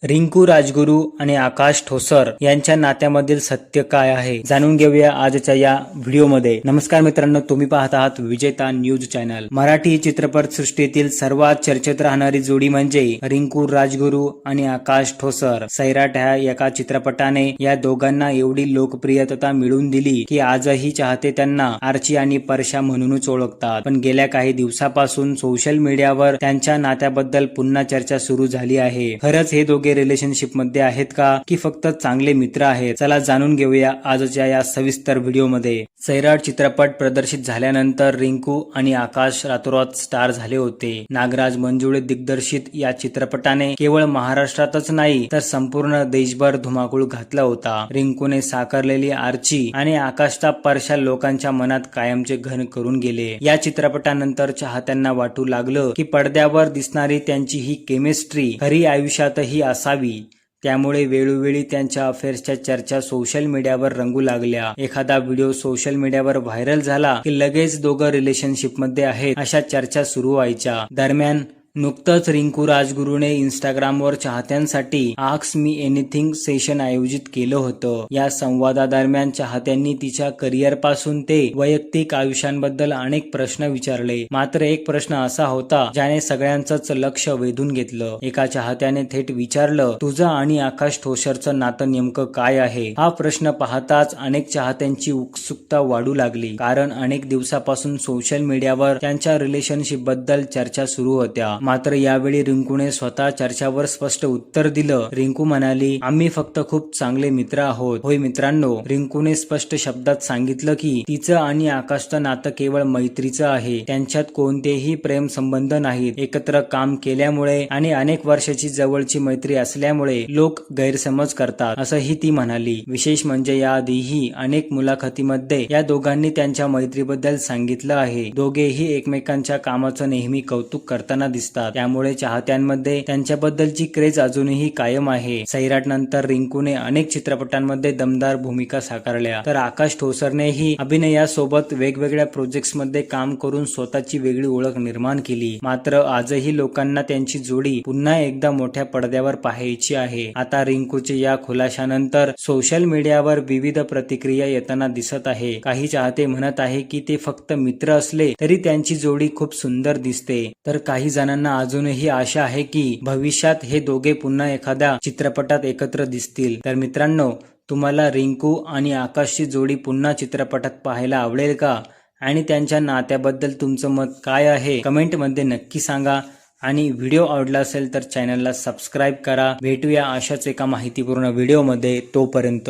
रिंकू राजगुरू आणि आकाश ठोसर यांच्या नात्यामधील सत्य काय आहे जाणून घेऊया आजच्या या व्हिडिओमध्ये। नमस्कार मित्रांनो, तुम्ही पाहत आहात विजेता न्यूज चॅनल। मराठी चित्रपट सृष्टीतील सर्वात चर्चेत राहणारी जोडी म्हणजे रिंकू राजगुरू आणि आकाश ठोसर। सैराट ह्या एका चित्रपटाने या दोघांना एवढी लोकप्रियता मिळवून दिली की आजही चाहते त्यांना आर्ची आणि परशा म्हणूनच ओळखतात। पण गेल्या काही दिवसापासून सोशल मीडियावर त्यांच्या नात्याबद्दल पुन्हा चर्चा सुरू झाली आहे। खरंच हे दोघे रिलेशनशिप मध्ये आहेत का की फक्त चांगले मित्र आहेत? चला जाणून घेऊया आजच्या या सविस्तर व्हिडिओमध्ये। सैराट चित्रपट प्रदर्शित झाल्यानंतर रिंकू आणि आकाश रातोरात स्टार झाले होते। नागराज मंजुळे दिग्दर्शित या चित्रपटाने केवळ महाराष्ट्रातच नाही तर संपूर्ण देशभर धुमाकूळ घातला होता। रिंकूने साकारलेली आर्ची आणि आकाशचा परशा लोकांच्या मनात कायमचे घन करून गेले। या चित्रपटानंतर चाहत्यांना वाटू लागलं की पडद्यावर दिसणारी त्यांची ही केमिस्ट्री खरी आयुष्यातही असावी। त्यामुळे वेळोवेळी त्यांच्या अफेअर्सच्या चर्चा सोशल मीडियावर रंगू लागल्या। एखादा व्हिडिओ सोशल मीडियावर व्हायरल झाला की लगेच दोघं रिलेशनशिपमध्ये आहेत अशा चर्चा सुरू व्हायच्या। दरम्यान नुकतंच रिंकू राजगुरूने इंस्टाग्रामवर चाहत्यांसाठी आस्क मी एनिथिंग सेशन आयोजित केलं होतं। या संवादादरम्यान चाहत्यांनी तिच्या करिअर पासून ते वैयक्तिक आयुष्यांबद्दल अनेक प्रश्न विचारले। मात्र एक प्रश्न असा होता ज्याने सगळ्यांचंच लक्ष वेधून घेतलं। एका चाहत्याने थेट विचारलं, तुझं आणि आकाश ठोसरचं नातं नेमकं काय आहे? हा प्रश्न पाहताच अनेक चाहत्यांची उत्सुकता वाढू लागली, कारण अनेक दिवसापासून सोशल मीडियावर त्यांच्या रिलेशनशिप बद्दल चर्चा सुरू होत्या। मात्र यावेळी रिंकूने स्वतः चर्चावर स्पष्ट उत्तर दिलं। रिंकू म्हणाली, आम्ही फक्त खूप चांगले मित्र आहोत। होय मित्रांनो, रिंकूने स्पष्ट शब्दात सांगितलं की तिचं आणि आकाशचं नातं केवळ मैत्रीचं आहे। त्यांच्यात कोणतेही प्रेम संबंध नाहीत। एकत्र काम केल्यामुळे आणि अनेक वर्षाची जवळची मैत्री असल्यामुळे लोक गैरसमज करतात असंही ती म्हणाली। विशेष म्हणजे याआधीही अनेक मुलाखतीमध्ये या दोघांनी त्यांच्या मैत्रीबद्दल सांगितलं आहे। दोघेही एकमेकांच्या कामाचं नेहमी कौतुक करताना दिसतात। त्यामुळे चाहत्यांमध्ये त्यांच्याबद्दलची क्रेज अजूनही कायम आहे। सैराट नंतर रिंकूने अनेक चित्रपटांमध्ये दमदार भूमिका साकारल्या, तर आकाश ठोसरनेही अभिनयासोबत वेगवेगळ्या प्रोजेक्ट्स मध्ये काम करून स्वतःची वेगळी ओळख निर्माण केली। मात्र आजही लोकांना त्यांची जोडी पुन्हा एकदा मोठ्या पडद्यावर पाहायची आहे। आता रिंकूच्या या खुलाशानंतर सोशल मीडियावर विविध प्रतिक्रिया येताना दिसत आहे। काही चाहते म्हणत आहे की ते फक्त मित्र असले तरी त्यांची जोडी खूप सुंदर दिसते, तर काही जणांना अजूनही आशा आहे की भविष्यात हे दोघे पुन्हा एखाद्या चित्रपटात एकत्र दिसतील। तर मित्रांनो, तुम्हाला रिंकू आणि आकाशची जोडी पुन्हा चित्रपटात पाहायला आवडेल का? आणि त्यांच्या नात्याबद्दल तुमचं मत काय आहे कमेंटमध्ये नक्की सांगा। आणि व्हिडिओ आवडला असेल तर चॅनलला सबस्क्राईब करा। भेटूया अशाच एका माहितीपूर्ण व्हिडिओमध्ये, तोपर्यंत